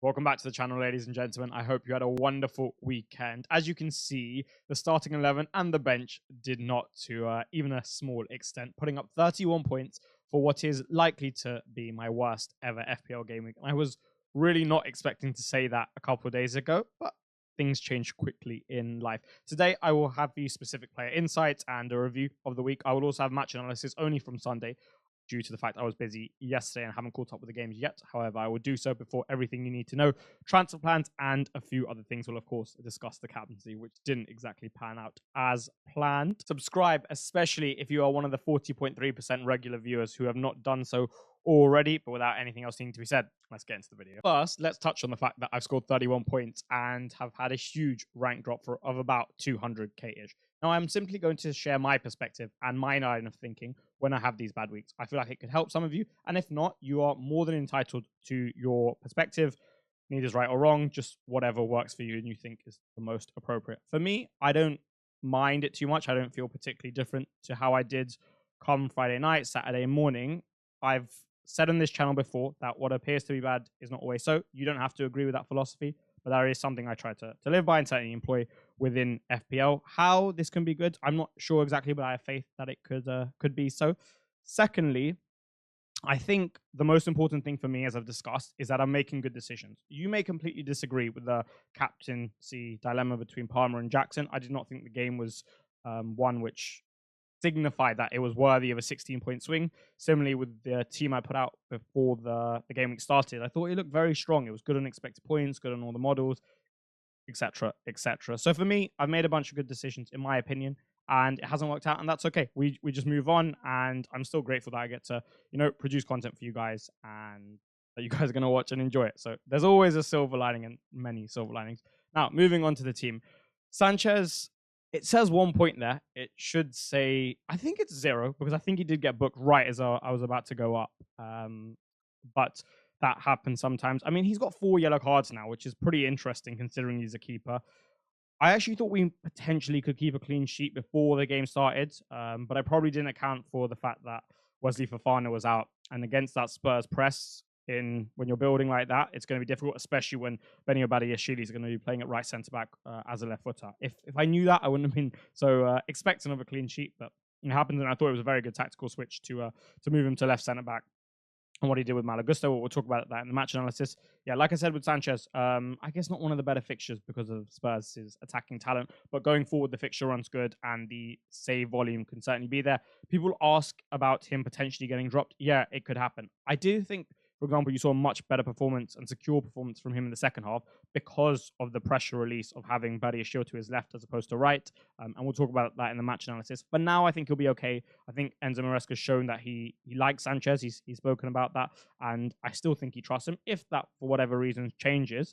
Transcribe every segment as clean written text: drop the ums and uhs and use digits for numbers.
Welcome back to the channel, ladies and gentlemen. I hope you had a wonderful weekend. As you can see, the starting 11 and the bench did not to even a small extent, putting up 31 points for what is likely to be my worst ever FPL game week. And I was really not expecting to say that a couple of days ago, but things change quickly in life. Today, I will have the specific player insights and a review of the week. I will also have match analysis only from Sunday, due to the fact I was busy yesterday and haven't caught up with the games yet. However, I will do so before everything you need to know, transfer plans, and a few other things. We'll, of course, discuss the captaincy, which didn't exactly pan out as planned. Subscribe, especially if you are one of the 40.3% regular viewers who have not done so already. But without anything else needing to be said, let's get into the video. First, let's touch on the fact that I've scored 31 points and have had a huge rank drop of about 200k-ish. Now, I'm simply going to share my perspective and my line of thinking when I have these bad weeks. I feel like it could help some of you, and if not, you are more than entitled to your perspective. Neither is right or wrong, just whatever works for you and you think is the most appropriate. For me, I don't mind it too much. I don't feel particularly different to how I did come Friday night, Saturday morning. I've said on this channel before that what appears to be bad is not always so. You don't have to agree with that philosophy, but that is something I try to live by and certainly employ within FPL. How this can be good, I'm not sure exactly, but I have faith that it could be so. Secondly, I think the most important thing for me, as I've discussed, is that I'm making good decisions. You may completely disagree with the captaincy dilemma between Palmer and Jackson. I did not think the game was one which signified that it was worthy of a 16-point swing. Similarly, with the team I put out before the game week started, I thought it looked very strong. It was good on expected points, good on all the models, etc., etc. So for me, I've made a bunch of good decisions, in my opinion, and it hasn't worked out, and that's okay. We just move on, and I'm still grateful that I get to, produce content for you guys, and that you guys are going to watch and enjoy it. So there's always a silver lining and many silver linings. Now, moving on to the team. Sanchez, it says 1 point there. It should say, I think it's 0, because I think he did get booked right as I was about to go up. But that happens sometimes. I mean, he's got 4 yellow cards now, which is pretty interesting considering he's a keeper. I actually thought we potentially could keep a clean sheet before the game started, but I probably didn't account for the fact that Wesley Fofana was out. And against that Spurs press, when you're building like that, it's going to be difficult, especially when Benny Obadiashile is going to be playing at right centre-back as a left footer. If I knew that, I wouldn't have been so expect another clean sheet, but it happened, and I thought it was a very good tactical switch to move him to left centre-back. And what he did with Malagusto, we'll talk about that in the match analysis. Yeah, like I said with Sanchez, I guess not one of the better fixtures because of Spurs' attacking talent. But going forward, the fixture run's good and the save volume can certainly be there. People ask about him potentially getting dropped. Yeah, it could happen. I do think, for example, you saw a much better performance and secure performance from him in the second half because of the pressure release of having Badiashile to his left as opposed to right. And we'll talk about that in the match analysis. But now I think he'll be okay. I think Enzo Maresca's shown that he likes Sanchez. He's spoken about that. And I still think he trusts him. If that, for whatever reason, changes,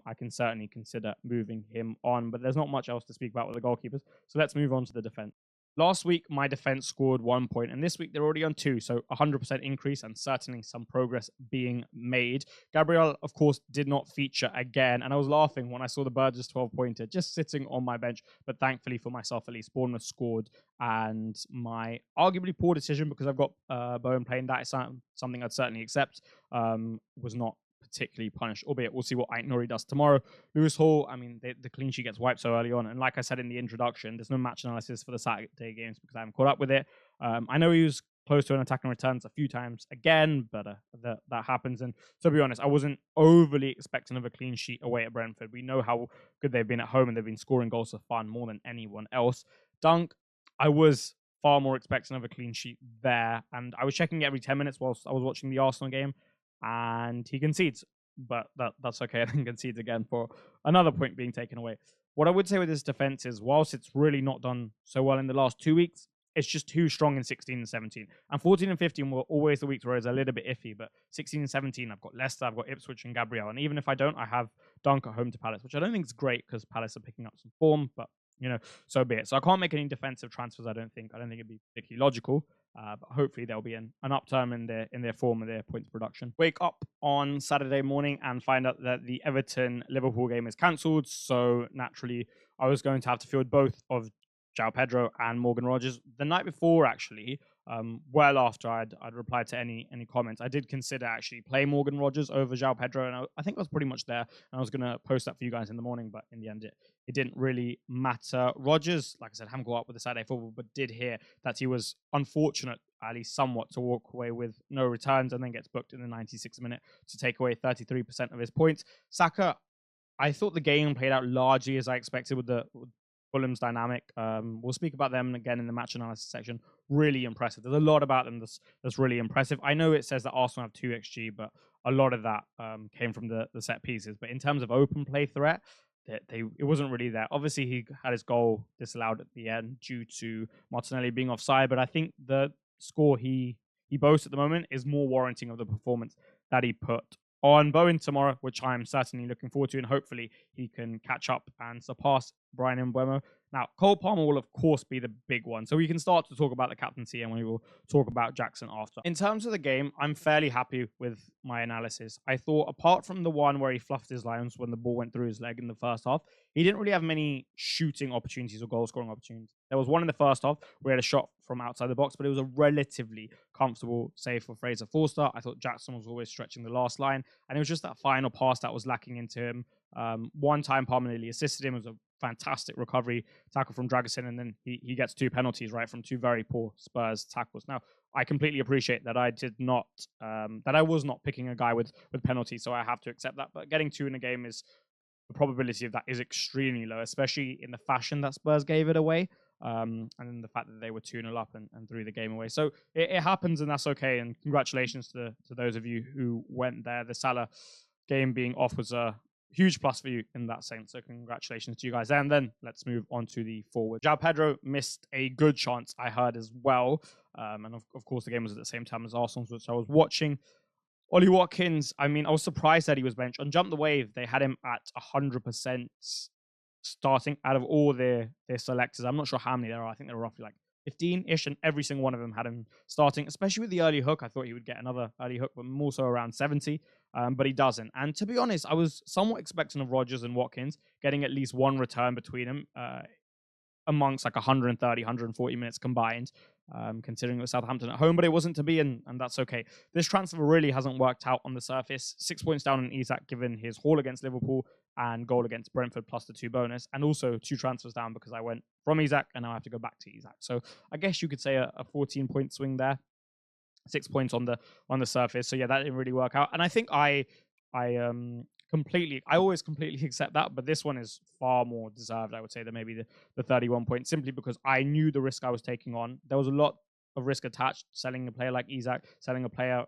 I can certainly consider moving him on. But there's not much else to speak about with the goalkeepers. So let's move on to the defense. Last week, my defense scored 1 point, and this week they're already on 2, so 100% increase and certainly some progress being made. Gabriel, of course, did not feature again, and I was laughing when I saw the Burgess 12-pointer just sitting on my bench, but thankfully for myself at least, Bournemouth scored, and my arguably poor decision, because I've got Bowen playing, that is something I'd certainly accept, was not particularly punished, albeit we'll see what Ait-Nouri does tomorrow. Lewis Hall, I mean, the clean sheet gets wiped so early on, and like I said in the introduction, there's no match analysis for the Saturday games because I haven't caught up with it. I know he was close to an attack and returns a few times again, but that happens, and to be honest, I wasn't overly expecting of a clean sheet away at Brentford. We know how good they've been at home, and they've been scoring goals for fun more than anyone else. Dunk, I was far more expecting of a clean sheet there, and I was checking it every 10 minutes whilst I was watching the Arsenal game, and he concedes, but that's okay. And then concedes again for another point being taken away. What I would say with this defense is, whilst it's really not done so well in the last 2 weeks, it's just too strong in 16 and 17. And 14 and 15 were always the weeks where it's a little bit iffy, but 16 and 17, I've got Leicester, I've got Ipswich and Gabriel. And even if I don't, I have Dunk at home to Palace, which I don't think is great because Palace are picking up some form, but so be it. So I can't make any defensive transfers, I don't think. I don't think it'd be particularly logical. But hopefully there'll be an upturn in their form and their points production. Wake up on Saturday morning and find out that the Everton-Liverpool game is cancelled. So naturally, I was going to have to field both of João Pedro and Morgan Rogers. The night before, actually, well after I'd replied to any comments. I did consider actually playing Morgan Rogers over João Pedro, and I think I was pretty much there. And I was going to post that for you guys in the morning, but in the end, it didn't really matter. Rogers, like I said, haven't caught up with the Saturday football, but did hear that he was unfortunate, at least somewhat, to walk away with no returns and then gets booked in the 96th minute to take away 33% of his points. Saka, I thought the game played out largely as I expected with Fulham's dynamic. We'll speak about them again in the match analysis section. Really impressive. There's a lot about them that's really impressive. I know it says that Arsenal have 2 XG, but a lot of that came from the set pieces. But in terms of open play threat, it wasn't really there. Obviously, he had his goal disallowed at the end due to Martinelli being offside, but I think the score he boasts at the moment is more warranting of the performance that he put on Bowen tomorrow, which I'm certainly looking forward to, and hopefully he can catch up and surpass Brian Mbeumo. Now, Cole Palmer will, of course, be the big one. So we can start to talk about the captaincy, and we will talk about Jackson after. In terms of the game, I'm fairly happy with my analysis. I thought, apart from the one where he fluffed his lines when the ball went through his leg in the first half, he didn't really have many shooting opportunities or goal-scoring opportunities. There was one in the first half where he had a shot from outside the box, but it was a relatively comfortable save for Fraser Forster. I thought Jackson was always stretching the last line, and it was just that final pass that was lacking into him. One time Palmer nearly assisted him. It was a fantastic recovery tackle from Dragusin, and then he gets 2 penalties, right, from 2 very poor Spurs tackles. Now, I completely appreciate that I was not picking a guy with penalties, so I have to accept that. But getting 2 in a game the probability of that is extremely low, especially in the fashion that Spurs gave it away. And then the fact that they were 2-0 up and threw the game away. So it happens, and that's okay. And congratulations to those of you who went there. The Salah game being off was a huge plus for you in that sense. So congratulations to you guys. And then let's move on to the forward. João Pedro missed a good chance, I heard, as well. And of course, the game was at the same time as Arsenal's, which I was watching. Ollie Watkins, I mean, I was surprised that he was benched. On Jump the Wave, they had him at 100% starting out of all their selectors. I'm not sure how many there are. I think there were roughly like 15-ish, and every single one of them had him starting, especially with the early hook. I thought he would get another early hook, but more so around 70, but he doesn't. And to be honest, I was somewhat expecting of Rodgers and Watkins getting at least one return between them amongst like 130, 140 minutes combined, considering it was Southampton at home, but it wasn't to be, and that's okay. This transfer really hasn't worked out on the surface. 6 points down on Isak, given his haul against Liverpool and goal against Brentford plus the 2 bonus, and also 2 transfers down because I went from Isak and now I have to go back to Isak. So I guess you could say a 14-point swing there. 6 points on the surface. So yeah, that didn't really work out. And I think I always completely accept that, but this one is far more deserved, I would say, than maybe the 31 points, simply because I knew the risk I was taking on. There was a lot of risk attached, selling a player like Isak, selling a player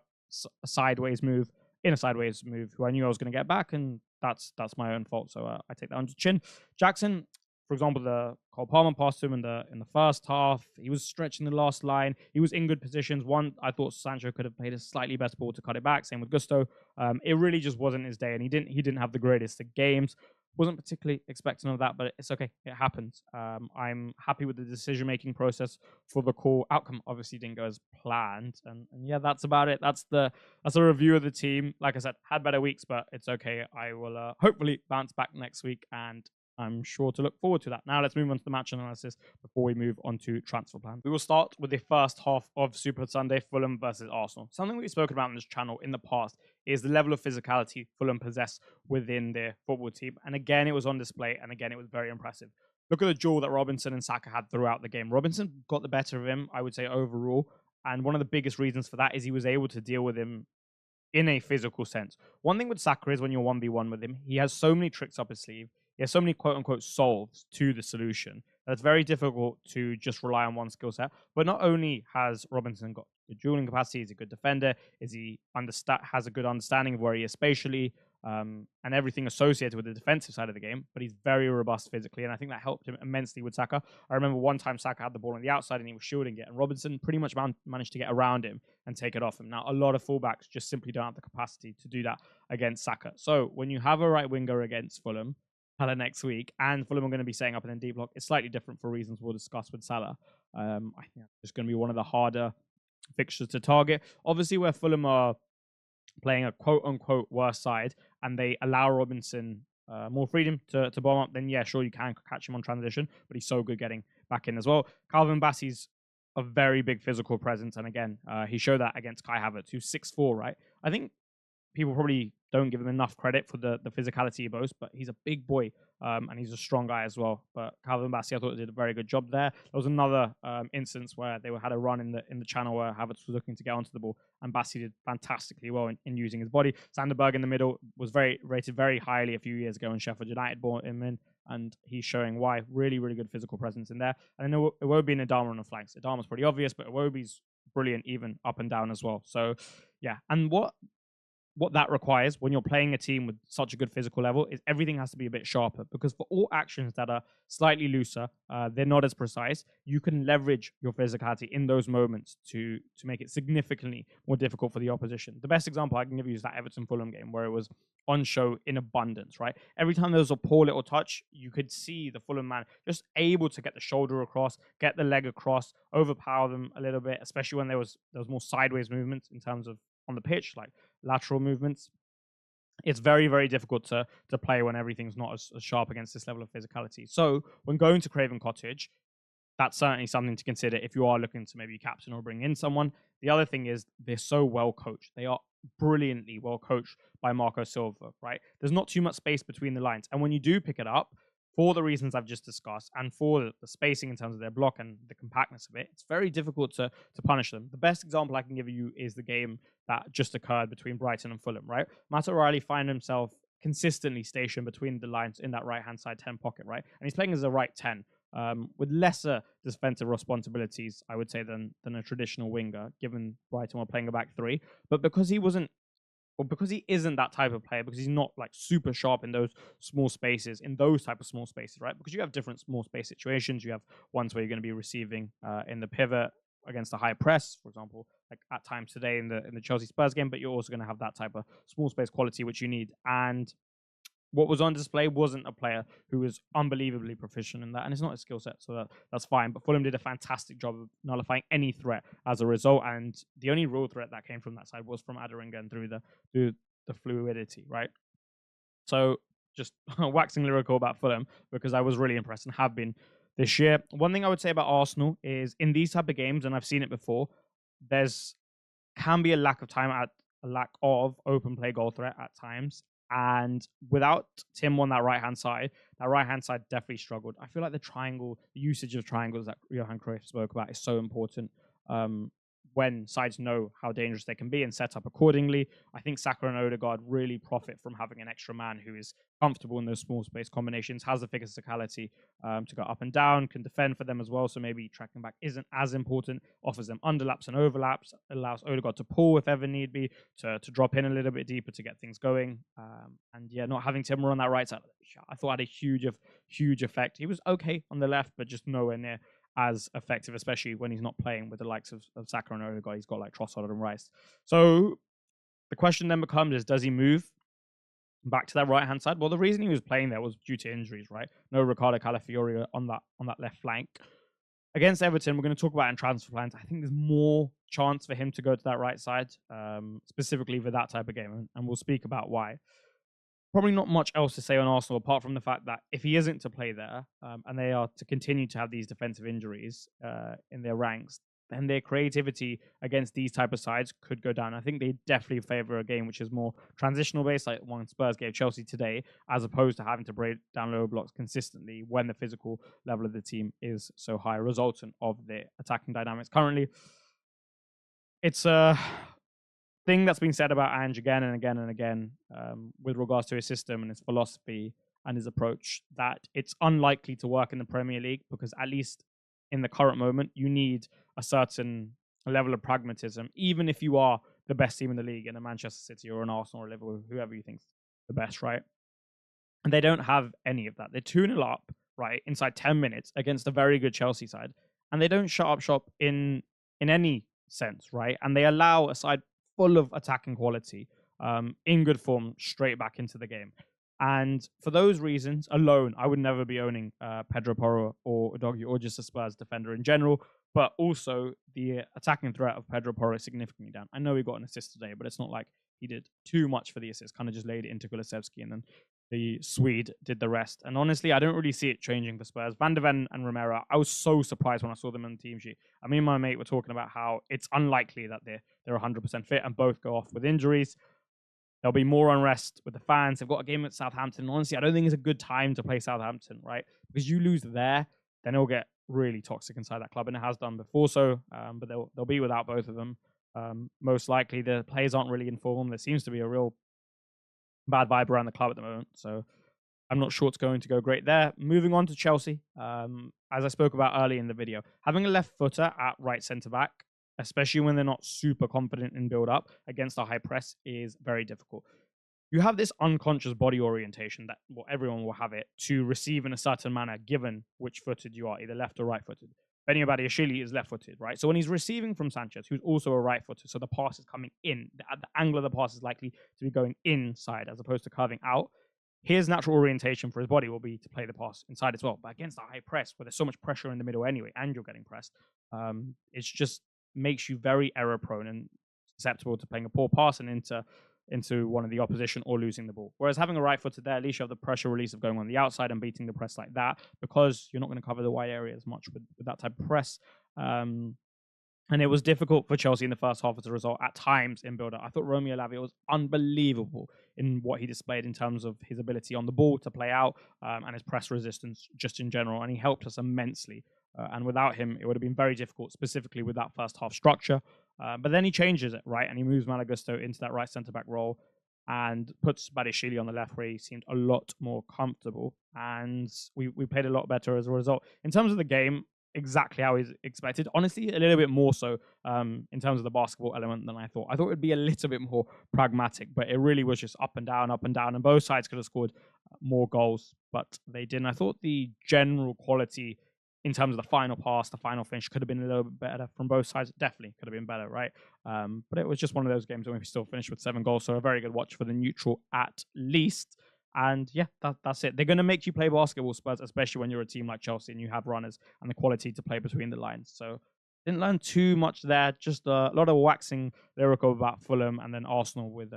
a sideways move, who I knew I was going to get back, and that's my own fault. So I take that on the chin. Jackson, for example, the Cole Palmer pass to him in the first half, he was stretching the last line. He was in good positions. One, I thought Sancho could have played a slightly better ball to cut it back. Same with Gusto. It really just wasn't his day, and he didn't have the greatest of games. Wasn't particularly expecting of that, but it's okay. It happens. I'm happy with the decision-making process for the call. Outcome obviously didn't go as planned, and yeah, that's about it. That's a review of the team. Like I said, had better weeks, but it's okay. I will hopefully bounce back next week, and I'm sure to look forward to that. Now let's move on to the match analysis before we move on to transfer plans. We will start with the first half of Super Sunday, Fulham versus Arsenal. Something we've spoken about on this channel in the past is the level of physicality Fulham possess within their football team. And again, it was on display, and again, it was very impressive. Look at the duel that Robinson and Saka had throughout the game. Robinson got the better of him, I would say, overall. And one of the biggest reasons for that is he was able to deal with him in a physical sense. One thing with Saka is when you're 1v1 with him, he has so many tricks up his sleeve. He has so many quote-unquote solves to the solution that it's very difficult to just rely on one skill set. But not only has Robinson got good dueling capacity, he's a good defender, has a good understanding of where he is spatially, and everything associated with the defensive side of the game, but he's very robust physically, and I think that helped him immensely with Saka. I remember one time Saka had the ball on the outside and he was shielding it, and Robinson pretty much managed to get around him and take it off him. Now, a lot of fullbacks just simply don't have the capacity to do that against Saka. So when you have a right winger against Fulham, Salah next week, and Fulham are going to be setting up an deep block. It's slightly different for reasons we'll discuss with Salah. I think it's going to be one of the harder fixtures to target. Obviously, where Fulham are playing a quote-unquote worse side, and they allow Robinson more freedom to bomb up, then yeah, sure, you can catch him on transition, but he's so good getting back in as well. Calvin Bassey's a very big physical presence. And again, he showed that against Kai Havertz, who's 6'4", right? I think people probably don't give him enough credit for the physicality he boasts, but he's a big boy, and he's a strong guy as well. But Calvin Bassey, I thought, did a very good job there. There was another instance where they had a run in the channel where Havertz was looking to get onto the ball, and Bassey did fantastically well in using his body. Sanderberg in the middle was rated very highly a few years ago when Sheffield United brought him in, and he's showing why. Really, really good physical presence in there. And then Iwobi and Adama on the flanks. Adama's pretty obvious, but Iwobi's brilliant even up and down as well. So, yeah. And what that requires when you're playing a team with such a good physical level is everything has to be a bit sharper, because for all actions that are slightly looser, they're not as precise. You can leverage your physicality in those moments to make it significantly more difficult for the opposition. The best example I can give you is that Everton-Fulham game, where it was on show in abundance, right? Every time there was a poor little touch, you could see the Fulham man just able to get the shoulder across, get the leg across, overpower them a little bit, especially when there was more sideways movements in terms of on the pitch, like lateral movements. It's very, very difficult to play when everything's not as sharp against this level of physicality. So when going to Craven Cottage, that's certainly something to consider if you are looking to maybe captain or bring in someone. The other thing is they're so well coached. They are brilliantly well coached by Marco Silva, right? There's not too much space between the lines. And when you do pick it up, for the reasons I've just discussed, and for the spacing in terms of their block and the compactness of it, it's very difficult to punish them. The best example I can give you is the game that just occurred between Brighton and Fulham, right? Matt O'Reilly found himself consistently stationed between the lines in that right-hand side 10 pocket, right? And he's playing as a right 10, with lesser defensive responsibilities, I would say, than a traditional winger, given Brighton were playing a back three. But because he isn't that type of player, because he's not like super sharp in those small spaces, right? Because you have different small space situations. You have ones where you're going to be receiving in the pivot against a high press, for example, like at times today in the Chelsea Spurs game, but you're also going to have that type of small space quality, which you need. And what was on display wasn't a player who was unbelievably proficient in that, and it's not a skill set, so that's fine. But Fulham did a fantastic job of nullifying any threat as a result, and the only real threat that came from that side was from Aderinga through the fluidity, right? So just waxing lyrical about Fulham, because I was really impressed and have been this year. One thing I would say about Arsenal is in these type of games, and I've seen it before, can be a lack of open play goal threat at times. And without Tim on that right-hand side definitely struggled. I feel like the usage of triangles that Johan Cruyff spoke about is so important when sides know how dangerous they can be and set up accordingly. I think Saka and Odegaard really profit from having an extra man who is comfortable in those small space combinations, has the physicality to go up and down, can defend for them as well. So maybe tracking back isn't as important, offers them underlaps and overlaps, allows Odegaard to pull if ever need be, to drop in a little bit deeper to get things going. And yeah, not having Timber on that right side, I thought had a huge effect. He was okay on the left, but just nowhere near as effective, especially when he's not playing with the likes of Saka and Odegaard. He's got like Trossard and Rice. So the question then becomes is, does he move back to that right-hand side? Well, the reason he was playing there was due to injuries, right? No Ricardo Calafiori on that left flank. Against Everton, we're going to talk about in transfer plans. I think there's more chance for him to go to that right side, specifically for that type of game, and we'll speak about why. Probably not much else to say on Arsenal, apart from the fact that if he isn't to play there, and they are to continue to have these defensive injuries in their ranks, then their creativity against these type of sides could go down. I think they definitely favour a game which is more transitional based, like one Spurs gave Chelsea today, as opposed to having to break down lower blocks consistently when the physical level of the team is so high, resultant of the attacking dynamics currently. It's a thing that's been said about Ange again and again and again with regards to his system and his philosophy and his approach, that it's unlikely to work in the Premier League, because at least in the current moment, you need a certain level of pragmatism, even if you are the best team in the league in a Manchester City or an Arsenal or Liverpool, whoever you think's the best, right? And they don't have any of that. They're 2-0 up, right, inside 10 minutes against a very good Chelsea side, and they don't shut up shop in any sense, right? And they allow a side full of attacking quality, in good form, straight back into the game. And for those reasons alone, I would never be owning Pedro Porro or Udogie or just a Spurs defender in general. But also the attacking threat of Pedro Porro is significantly down. I know he got an assist today, but it's not like he did too much for the assist. Kind of just laid it into Kulusevski and then the Swede did the rest. And honestly, I don't really see it changing for Spurs. Van de Ven and Romero, I was so surprised when I saw them on the team sheet. I mean, my mate were talking about how it's unlikely that they're 100% fit and both go off with injuries. There'll be more unrest with the fans. They've got a game at Southampton. Honestly, I don't think it's a good time to play Southampton, right? Because you lose there, then it'll get really toxic inside that club, and it has done before. But they'll be without both of them. Most likely, the players aren't really in form. There seems to be a real bad vibe around the club at the moment. So I'm not sure it's going to go great there. Moving on to Chelsea. As I spoke about early in the video, having a left footer at right centre back, especially when they're not super confident in build up against a high press, is very difficult. You have this unconscious body orientation that everyone will have it to receive in a certain manner, given which footed you are, either left or right footed. Benny Badiashile is left footed, right? So when he's receiving from Sanchez, who's also a right footed, so the pass is coming in, the angle of the pass is likely to be going inside as opposed to curving out. His natural orientation for his body will be to play the pass inside as well. But against a high press, where there's so much pressure in the middle anyway, and you're getting pressed, it just makes you very error prone and susceptible to playing a poor pass and into one of the opposition or losing the ball. Whereas having a right footed there, at least you have the pressure release of going on the outside and beating the press like that, because you're not going to cover the wide area as much with that type of press. And it was difficult for Chelsea in the first half as a result at times in build-up. I thought Romeo Lavia was unbelievable in what he displayed in terms of his ability on the ball to play out and his press resistance just in general. And he helped us immensely. And without him, it would have been very difficult, specifically with that first half structure. But then he changes it, right? And he moves Malagusto into that right centre-back role and puts Badiashile on the left, where he seemed a lot more comfortable. And we played a lot better as a result. In terms of the game, exactly how he's expected. Honestly, a little bit more so in terms of the basketball element than I thought. I thought it'd be a little bit more pragmatic, but it really was just up and down, and both sides could have scored more goals, but they didn't. I thought the general quality in terms of the final pass, the final finish could have been a little bit better from both sides. Definitely could have been better, right? But it was just one of those games when we still finished with 7 goals, so a very good watch for the neutral at least. And yeah, that's it. They're going to make you play basketball, Spurs, especially when you're a team like Chelsea and you have runners and the quality to play between the lines. So didn't learn too much there. Just a lot of waxing lyrical about Fulham, and then Arsenal with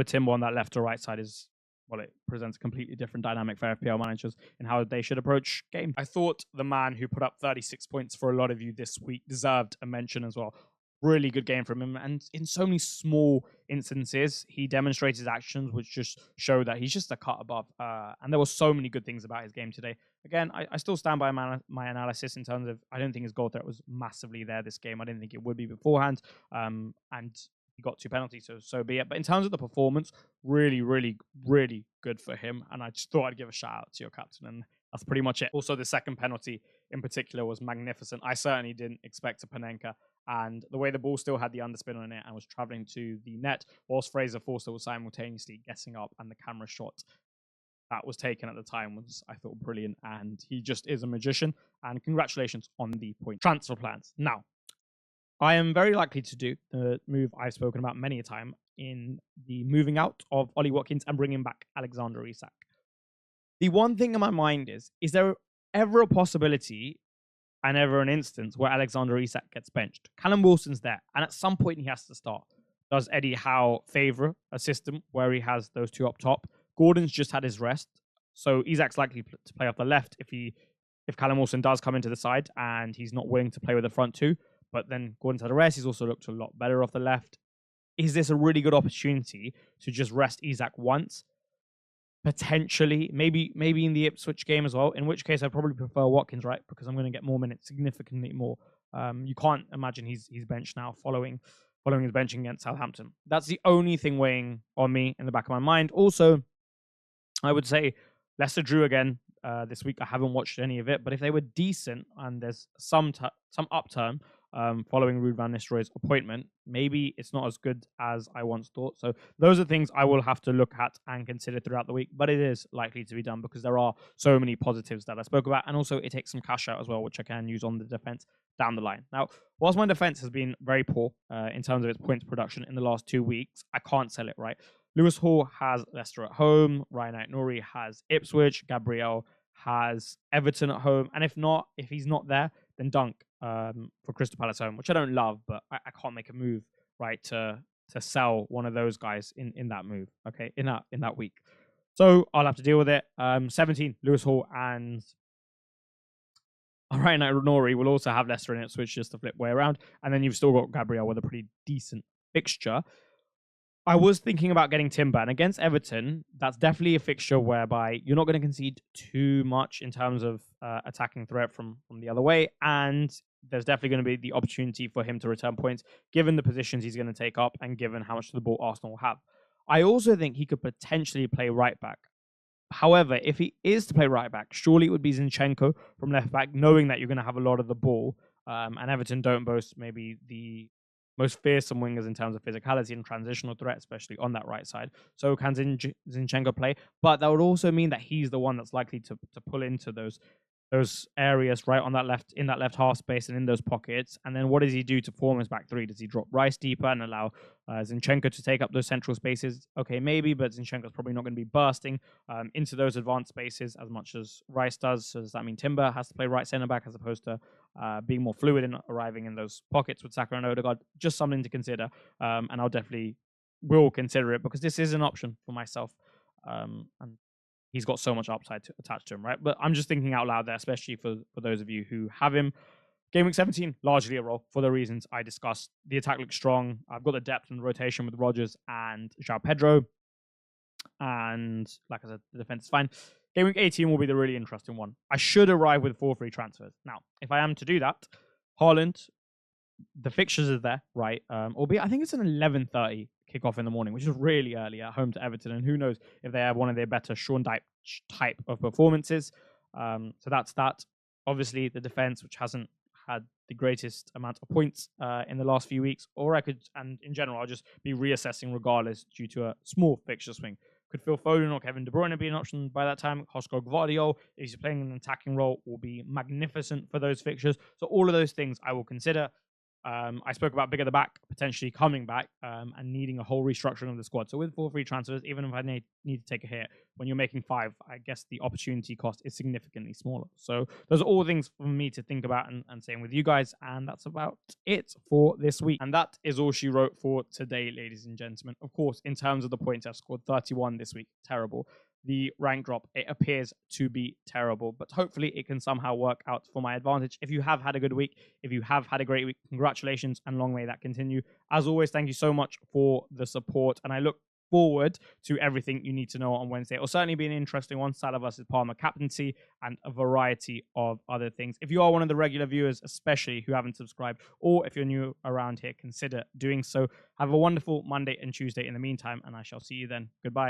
Timber on that left to right side is, well, it presents a completely different dynamic for FPL managers in how they should approach games. I thought the man who put up 36 points for a lot of you this week deserved a mention as well. Really good game from him, and in so many small instances he demonstrated his actions which just show that he's just a cut above, and there were so many good things about his game today. Again, I still stand by my analysis in terms of I don't think his goal threat was massively there this game. I didn't think it would be beforehand, and he got 2 penalties, so be it. But in terms of the performance, really, really, really good for him, and I just thought I'd give a shout out to your captain, and that's pretty much it. Also, the second penalty in particular was magnificent. I certainly didn't expect a Panenka, and the way the ball still had the underspin on it and was traveling to the net, whilst Fraser Forster was simultaneously getting up, and the camera shot that was taken at the time was, I thought, brilliant, and he just is a magician, and congratulations on the point. Transfer plans. Now, I am very likely to do the move I've spoken about many a time in the moving out of Ollie Watkins and bringing back Alexander Isak. The one thing in my mind is there ever a possibility and ever an instance where Alexander Isak gets benched? Callum Wilson's there, and at some point he has to start. Does Eddie Howe favour a system where he has those two up top? Gordon's just had his rest, so Isak's likely to play off the left if Callum Wilson does come into the side and he's not willing to play with the front two. But then Gordon's had a rest. He's also looked a lot better off the left. Is this a really good opportunity to just rest Isak once? Potentially, maybe in the Ipswich game as well, in which case I probably prefer Watkins, right? Because I'm going to get more minutes, significantly more. You can't imagine he's benched now following his benching against Southampton. That's the only thing weighing on me in the back of my mind. Also, I would say Leicester drew again this week. I haven't watched any of it, but if they were decent and there's some upturn following Ruud van Nistelrooy's appointment, maybe it's not as good as I once thought. So those are things I will have to look at and consider throughout the week, but it is likely to be done because there are so many positives that I spoke about, and also it takes some cash out as well, which I can use on the defense down the line. Now, whilst my defense has been very poor in terms of its points production in the last 2 weeks, I can't sell it, right? Lewis Hall has Leicester at home, Ryan Aït-Nouri has Ipswich, Gabriel has Everton at home, and if he's not there, then Dunk for Crystal Palace home, which I don't love, but I can't make a move, right, to sell one of those guys in that move, okay, in that week. So I'll have to deal with it. 17, Lewis Hall and Right now, Nori will also have Leicester in it, so it's just the flip way around. And then you've still got Gabriel with a pretty decent fixture. I was thinking about getting Timber, and against Everton, that's definitely a fixture whereby you're not going to concede too much in terms of attacking threat from the other way, and there's definitely going to be the opportunity for him to return points, given the positions he's going to take up and given how much of the ball Arsenal will have. I also think he could potentially play right back. However, if he is to play right back, surely it would be Zinchenko from left back, knowing that you're going to have a lot of the ball. And Everton don't boast maybe the most fearsome wingers in terms of physicality and transitional threat, especially on that right side. So can Zinchenko play? But that would also mean that he's the one that's likely to pull into those areas right on that left, in that left half space and in those pockets. And then what does he do to form his back three? Does he drop Rice deeper and allow Zinchenko to take up those central spaces? Okay, maybe, but Zinchenko's probably not going to be bursting into those advanced spaces as much as Rice does. So does that mean Timber has to play right centre back as opposed to being more fluid and arriving in those pockets with Saka and Odegaard? Just something to consider. And I'll definitely will consider it because this is an option for myself. And he's got so much upside attached to him, right? But I'm just thinking out loud there, especially for those of you who have him. Game week 17, largely a roll for the reasons I discussed. The attack looks strong. I've got the depth and the rotation with Rodgers and João Pedro. And like I said, the defense is fine. Game week 18 will be the really interesting one. I should arrive with 4 free transfers. Now, if I am to do that, Haaland, the fixtures are there, right? Albeit I think it's an 11:30 kickoff in the morning, which is really early at home to Everton. And who knows if they have one of their better Sean Dyche type of performances. So that's that. Obviously, the defense, which hasn't had the greatest amount of points in the last few weeks, or I could, and in general, I'll just be reassessing regardless due to a small fixture swing. Could Phil Foden or Kevin De Bruyne be an option by that time? Josko Gvardiol, if he's playing an attacking role, will be magnificent for those fixtures. So all of those things I will consider. I spoke about Big at the Back potentially coming back and needing a whole restructuring of the squad. So with 4 free transfers, even if I need to take a hit, when you're making 5, I guess the opportunity cost is significantly smaller. So those are all things for me to think about and same with you guys. And that's about it for this week. And that is all she wrote for today, ladies and gentlemen. Of course, in terms of the points, I've scored 31 this week. Terrible. The rank drop, it appears to be terrible, but hopefully it can somehow work out for my advantage. If you have had a good week, if you have had a great week, congratulations and long may that continue. As always, thank you so much for the support, and I look forward to everything you need to know on Wednesday. It'll certainly be an interesting one, Salah versus Palmer captaincy, and a variety of other things. If you are one of the regular viewers, especially who haven't subscribed, or if you're new around here, consider doing so. Have a wonderful Monday and Tuesday in the meantime, and I shall see you then. Goodbye.